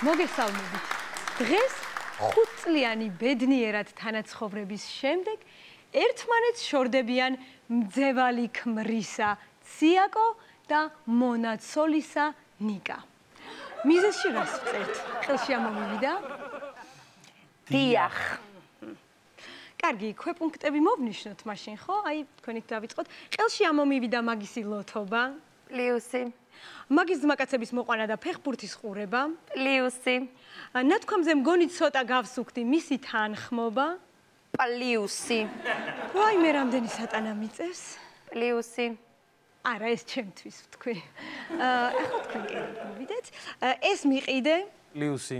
მოგესალმებით. დღეს 5 წლიანი ბედნიერად თანაცხოვრების შემდეგ ერთმანეთს შორდებიან მძევალი ქმრისა ციაკო და მონაცოლისა ნიკა. მიზეზში რას ვწერთ? ხელში ამომივიდა? დიახ. კარგი, ქვეპუნქტები მოვნიშნოთ მაშინ, ხო? აი, თქვენით დავიწყოთ. ხელში ამომივიდა მაგისი ლოთობა. პლიუსი. მაგის ძმაკაცების მოყვანა და ფეხბურთის ყურება. პლიუსი. ნათქვამზე მგონი ცოტა გავსუქდი მისი თანხმობა. პლიუსი. ვაი, მე რამდენი სატანა მიწევს? პლიუსი. არა, ეს ჩემთვის ვთქვი. ახლა თქვენ კი მოვიდეთ. ეს მიყიდე. პლიუსი.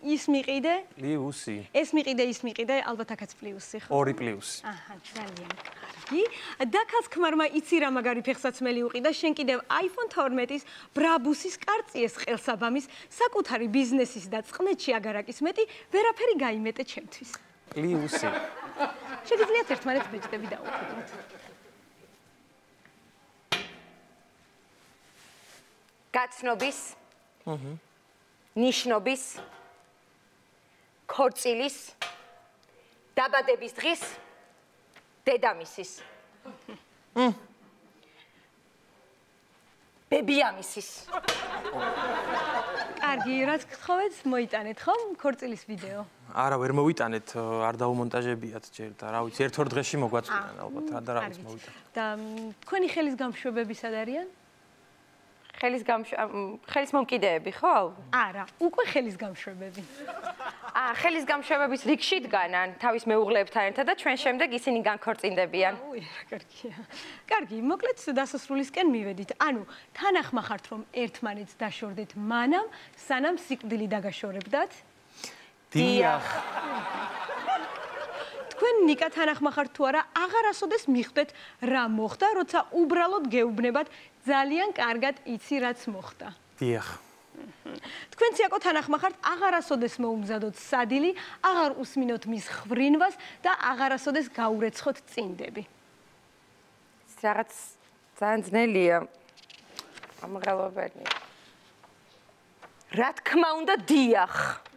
ის მიყიდე. პლიუსი. ეს მიყიდე, ის მიყიდე, ალბათ აქაც პლიუსი, ხო? 2 პლიუსი. აჰა, ძალიან კარგი. დაქალს ქმარმა იცი რა მაგარი ფეხსაცმელი უყიდა, შენ კიდევ iPhone 12-ის ბრაბუსის კარწიეს ყელსაბამის, საკუთარი ბიზნესის და წყნეთში აგარაკის მეტი, ვერაფერი გაიმეტე ჩემთვის. პლიუსი. შეგიძლიათ ერთმანეთს ბეჭდები დაუყიდოთ. გაცნობის. ნიშნობის. ქორწილის. დაბადების დღის. დედამისის. ბებიამისის. კარგი, რაც გთხოვეთ, მოიტანეთ, ხო? ქორწილის ვიდეო. არა, ვერ მოვიტანეთ, არ დავუმონტაჟებიათ ჯერ და რა ვიცი, ერთ-ორ დღეში მოგვაწვიან ალბათ, რა და რა ვიცი მოვიტანეთ. და თქვენი ხელის გამშვებები სად არიან? ხელის მომკიდეები, ხო? არა, უკვე ხელის გამშვებები. ხელის გამშვებების რიგში დგანან თავის მეუღლეებთან ერთად და ჩვენ შემდეგ ისინი განქორწინდებიან. უი, რა კარგია. კარგი, მოკლედ დასასრულისკენ მივედით. ანუ, თანახმა ხართ რომ ერთმანეთს დაშორდეთ მანამ, სანამ სიკვდილი დაგაშორებდათ? დიახ. თქვენ ნიკა თანახმა ხართ თუ არა, აღარასოდეს მიხვდეთ რა მოხდა, როცა უბრალოდ გეუბნებათ ძალიან კარგად იცი რაც მოხდა. დიახ. თქვენ ციაკო თანახმა ხართ, აღარასოდეს მოუმზადოთ სადილი, აღარ უსმინოთ მის ხვრინვას და აღარასოდეს გაურეცხოთ წინდები. რაღაც ძალიან ძნელია. ამღელობენი. რა თქმა უნდა, დიახ.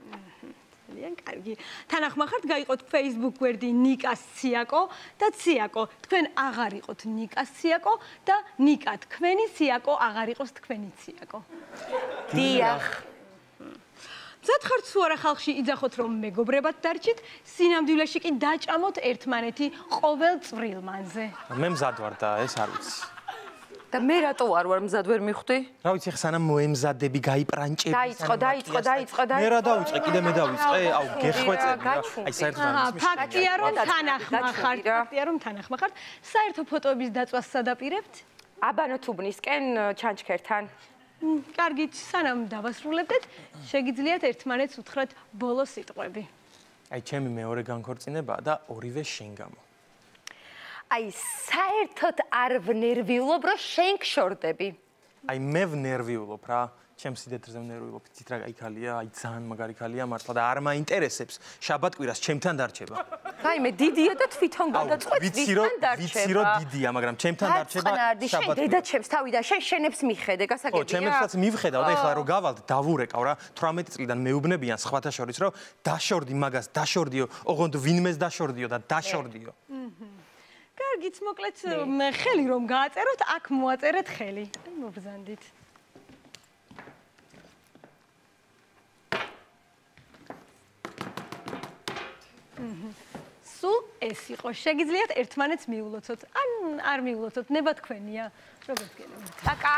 ძალიან კარგი. თანახმა ხართ, გაიყოთ Facebook გვერდი ნიკას ციაკო და ციაკო, თქვენ აღარ იყოთ ნიკას ციაკო და ნიკა თქვენი ციაკო აღარ იყოს თქვენი ციაკო. დიახ. მზად ხართ თუ არა ხალხში იძახოთ რომ მეგობრებად დარჩით, სინამდვილეში კი დაჭამოთ ერთმანეთი ყოველ წვრილმანზე. მე მზად ვარ და ეს არ ვიცი. და მე რატო არ ვარ მზად ვერ მივხვდი? რა ვიცი, ხა სანამ მოემზადები, გაიპრანჭები. დაიწყო. მე რა დავიწყე, კიდე მე დავიწყე, აუ, გეხვეწები რა. აი, საერთოდ არ ვიცი. ფაქტია რომ თანახმა ხართ. საერთო ფოტოების დაწვას სადაპირებთ? აბანო თუბნისკენ ჩანჩქერთან. კარგით, სანამ დავასრულებდეთ, შეგიძლიათ ერთმანეთს უთხრათ ბოლო სიტყვები. აი, ჩემი მეორე განქორწინებაა და ორივე შენ გამო. აი, საერთოდ არ ვნერვიულობ, რომ შენ გშორდები. აი, მე ვნერვიულობ რა. ჩემს სიდეთრზე ვნერვიულობ, იცით რა იქალია, აი ძალიან მაგარი ქალია მართლა და არ მაინტერესებს შაბათ-კვირას ჩემთან დარჩება. აი, მე დიდია და თვითონ გადაწყვეტ ვისთან დარჩება. ვიცი რომ დიდია, მაგრამ ჩემთან დარჩება შაბათ-კვირა. შენ დედა ჩემს თავი და შენ შენებს მიხედე, გასაგებია. ო, ჩემებსაც მივხედავ და ეხლა რომ გავალთ, დავურეკავ რა. 18 წლიდან მეუბნებიან სხვათა შორის, რომ დაშორდი მაგას, დაშორდიო, ოღონდ ვინმეს დაშორდიო და დაშორდიო. კარგით, მოკლედ ხელი რომ გააწეროთ, აქ მოაწერეთ ხელი. მობრძანდით. სულ ეს იყო. შეგიძლიათ ერთმანეთს მიულოცოთ. ან არ მიულოცოთ, ნება თქვენია. როგორც გელევთ. აკა.